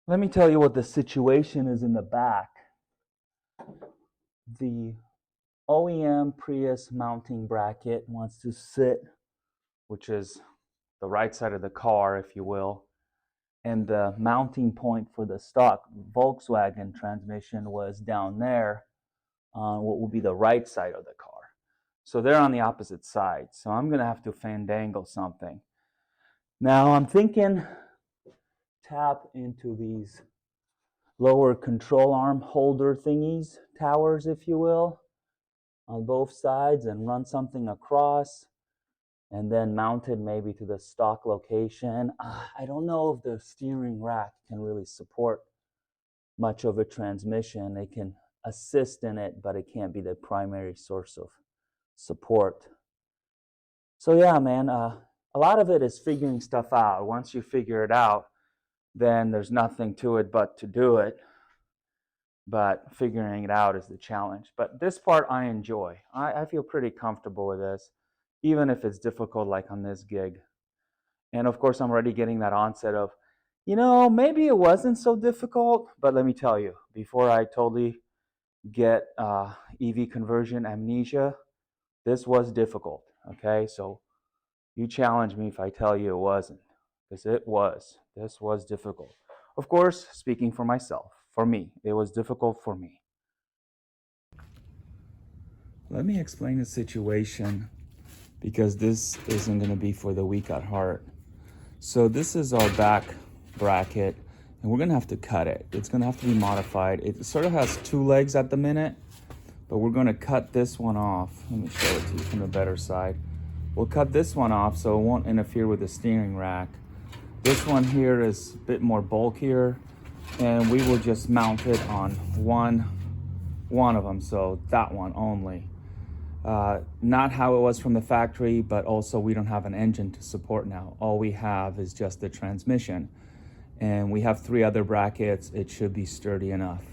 Let me tell you what the situation is in the back. The OEM Prius mounting bracket wants to sit, which is the right side of the car, if you will, and the mounting point for the stock Volkswagen transmission was down there on what will be the right side of the car. So they're on the opposite side. So I'm going to have to fandangle something. Now I'm thinking tap into these lower control arm holder thingies, towers, if you will, on both sides and run something across and then mount it maybe to the stock location. I don't know if the steering rack can really support much of a transmission. It can assist in it, but it can't be the primary source of support. So yeah, man, a lot of it is figuring stuff out. Once you figure it out, then there's nothing to it but to do it. But figuring it out is the challenge. But this part I enjoy. I feel pretty comfortable with this, even if it's difficult like on this gig. And of course, I'm already getting that onset of, maybe it wasn't so difficult. But let me tell you, before I totally get EV conversion amnesia, this was difficult. Okay, so you challenge me if I tell you it wasn't, because it was. This was difficult. Of course, speaking for myself, for me, it was difficult for me. Let me explain the situation because this isn't going to be for the weak at heart. So this is our back bracket and we're going to have to cut it. It's going to have to be modified. It sort of has two legs at the minute, but we're going to cut this one off. Let me show it to you from the better side. We'll cut this one off so it won't interfere with the steering rack. This one here is a bit more bulkier and we will just mount it on one of them, so that one only. Not how it was from the factory, but also we don't have an engine to support now. All we have is just the transmission. And we have 3 other brackets. It should be sturdy enough.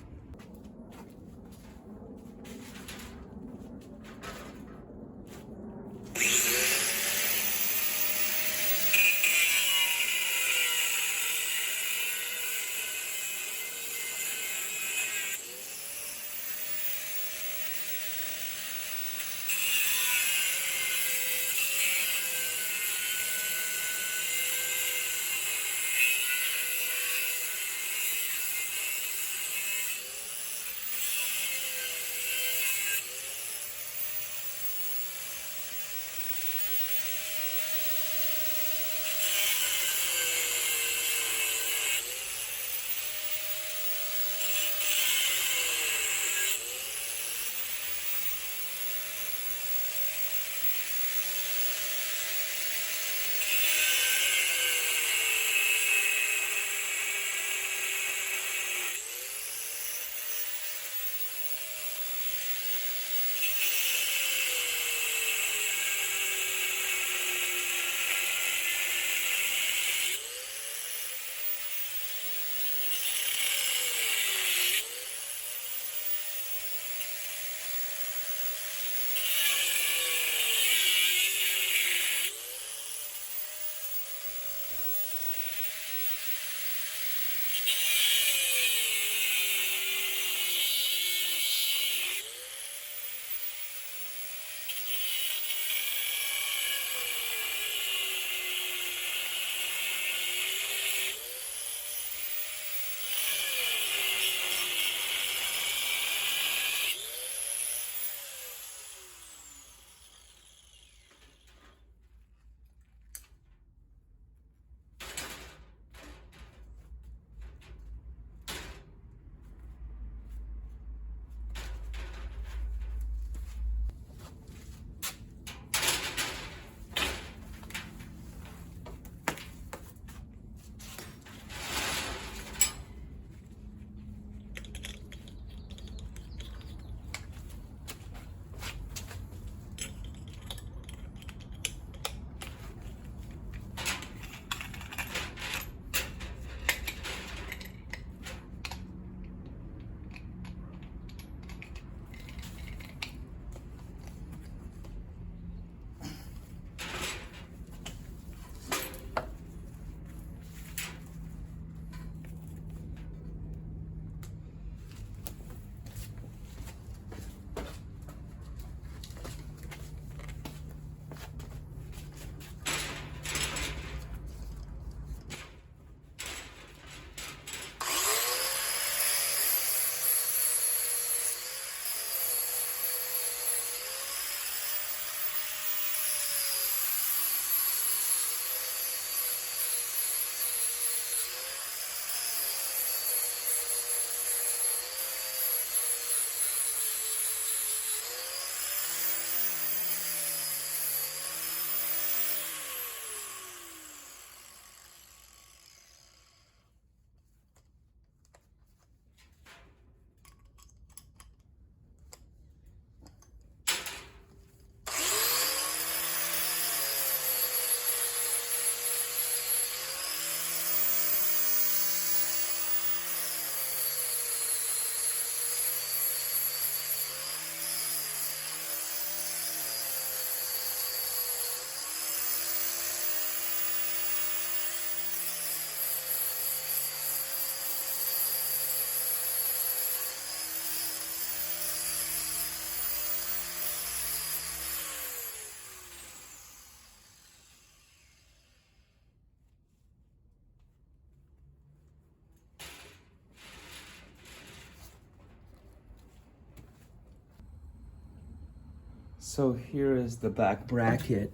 So here is the back bracket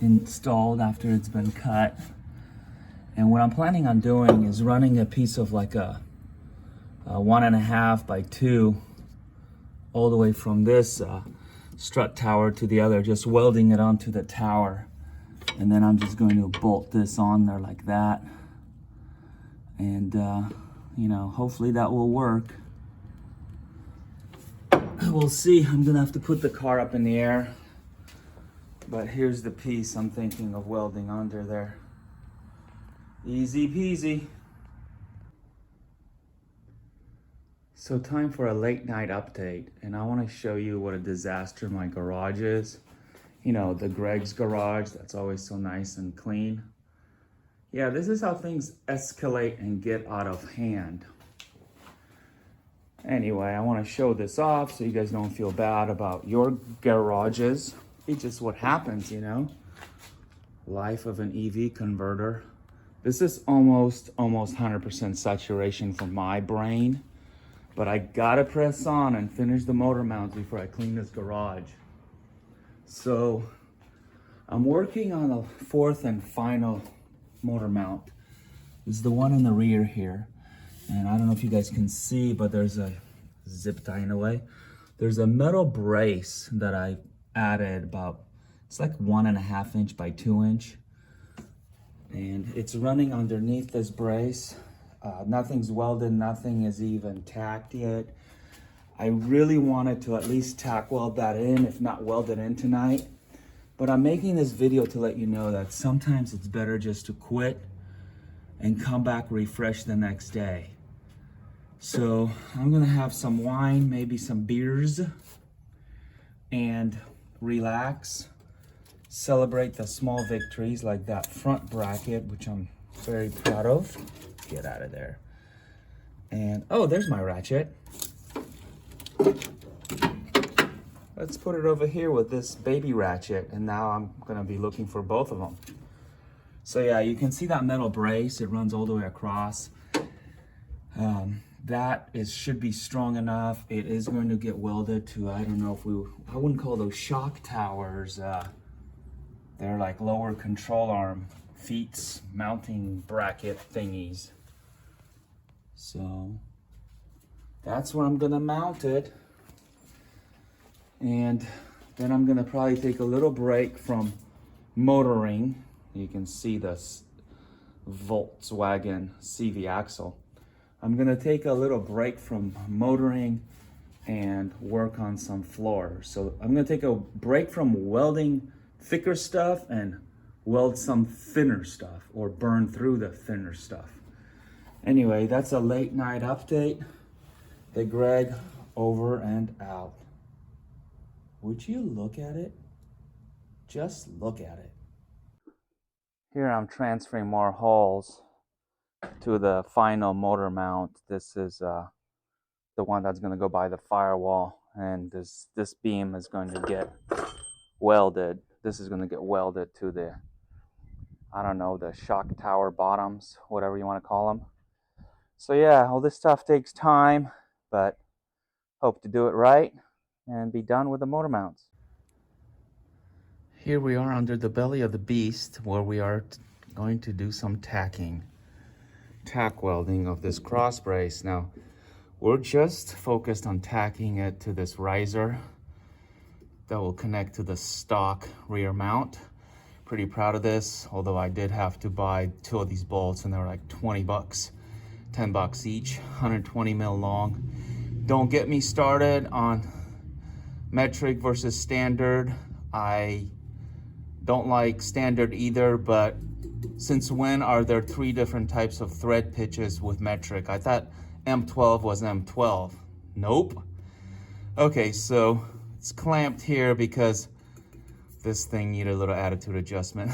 installed after it's been cut. And what I'm planning on doing is running a piece of like a 1.5 by 2 all the way from this strut tower to the other, just welding it onto the tower. And then I'm just going to bolt this on there like that. And, you know, hopefully that will work. We'll see. I'm gonna have to put the car up in the air. But here's the piece I'm thinking of welding under there. Easy peasy. So time for a late night update, and I want to show you what a disaster my garage is. You know, the Greg's garage that's always so nice and clean. Yeah, this is how things escalate and get out of hand. Anyway, I want to show this off so you guys don't feel bad about your garages. It's just what happens, you know. Life of an EV converter. This is almost 100% saturation for my brain. But I gotta press on and finish the motor mounts before I clean this garage. So I'm working on a fourth and final motor mount. This is the one in the rear here. And I don't know if you guys can see, but there's a zip tie in a way. There's a metal brace that I added about, it's like 1.5 inch by 2 inch. And it's running underneath this brace. Nothing's welded, nothing is even tacked yet. I really wanted to at least tack weld that in, if not weld it in tonight. But I'm making this video to let you know that sometimes it's better just to quit and come back refreshed the next day. So I'm gonna have some wine, maybe some beers, and relax, celebrate the small victories like that front bracket, which I'm very proud of. Get out of there. And oh, there's my ratchet. Let's put it over here with this baby ratchet, and now I'm gonna be looking for both of them. So yeah, you can see that metal brace, it runs all the way across. That should be strong enough. It is going to get welded to, I don't know if I wouldn't call those shock towers. They're like lower control arm feet mounting bracket thingies. So that's where I'm gonna mount it. And then I'm gonna probably take a little break from motoring. You can see this Voltswagen CV axle. I'm gonna take a little break from motoring and work on some floors. So I'm gonna take a break from welding thicker stuff and weld some thinner stuff, or burn through the thinner stuff. Anyway, that's a late night update. Hey Greg, over and out. Would you look at it? Just look at it. Here I'm transferring more holes to the final motor mount. This is the one that's going to go by the firewall, and this beam is going to get welded. This is going to get welded to the, I don't know, the shock tower bottoms, whatever you want to call them. So yeah, all this stuff takes time, but hope to do it right and be done with the motor mounts. Here we are under the belly of the beast, where we are going to do some tack welding of this cross brace. Now, we're just focused on tacking it to this riser that will connect to the stock rear mount. Pretty proud of this, although I did have to buy 2 of these bolts, and they were like 20 bucks, 10 bucks each, 120 mil long. Don't get me started on metric versus standard. I don't like standard either, but since when are there 3 different types of thread pitches with metric? I thought M12 was M12. Nope. Okay, so it's clamped here because this thing needed a little attitude adjustment.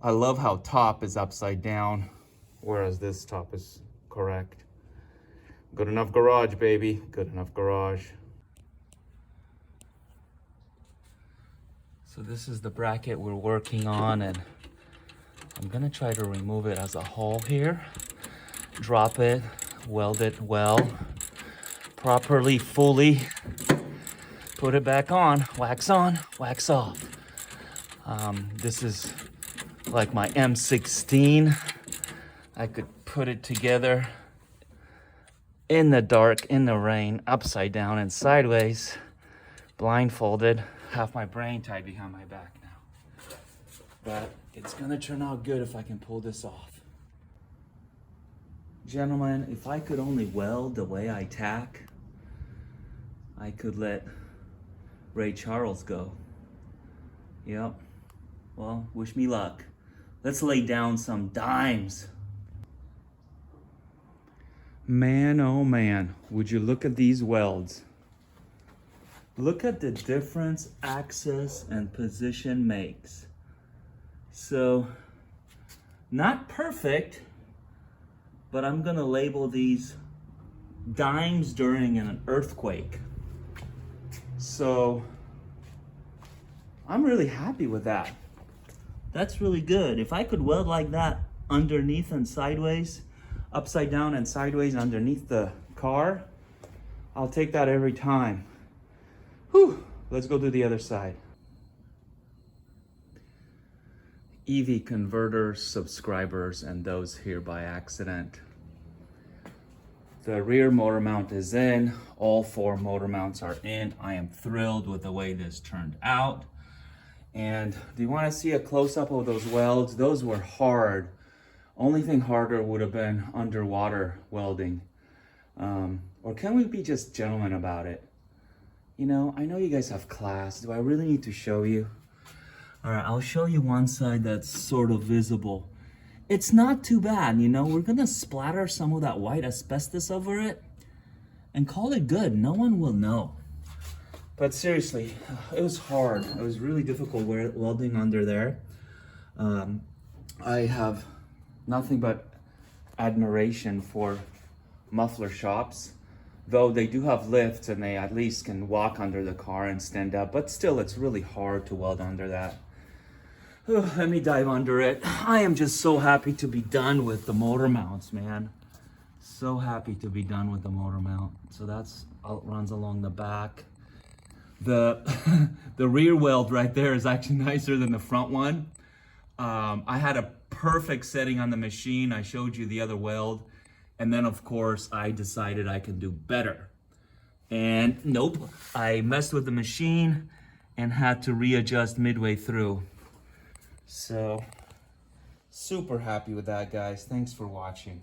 I love how top is upside down, whereas this top is correct. Good enough garage, baby. Good enough garage. So this is the bracket we're working on, and I'm gonna try to remove it as a whole here. Drop it, weld it well, properly, fully. put it back on, wax off. This is like my M16. I could put it together in the dark, in the rain, upside down and sideways, blindfolded, have my brain tied behind my back now. But it's gonna turn out good if I can pull this off. Gentlemen, if I could only weld the way I tack, I could let Ray Charles go. Yep. Well, wish me luck. Let's lay down some dimes. Man, oh man, would you look at these welds? Look at the difference access and position makes. So, not perfect, but I'm gonna label these dimes during an earthquake. So, I'm really happy with that. That's really good. If I could weld like that underneath and sideways, upside down and sideways underneath the car, I'll take that every time. Whew, let's go to the other side. EV converters, subscribers, and those here by accident. The rear motor mount is in. All 4 motor mounts are in. I am thrilled with the way this turned out. And do you want to see a close-up of those welds? Those were hard. Only thing harder would have been underwater welding. Or can we be just gentlemen about it? You know, I know you guys have class. Do I really need to show you? All right, I'll show you one side that's sort of visible. It's not too bad, you know. We're gonna splatter some of that white asbestos over it and call it good. No one will know. But seriously, it was hard. It was really difficult welding under there. I have nothing but admiration for muffler shops, though they do have lifts and they at least can walk under the car and stand up, but still it's really hard to weld under that. Let me dive under it. I am just so happy to be done with the motor mounts, man. So happy to be done with the motor mount. So that's runs along the back. The rear weld right there is actually nicer than the front one. I had a perfect setting on the machine. I showed you the other weld. And then of course I decided I could do better. And nope, I messed with the machine and had to readjust midway through. So super happy with that, guys. Thanks for watching.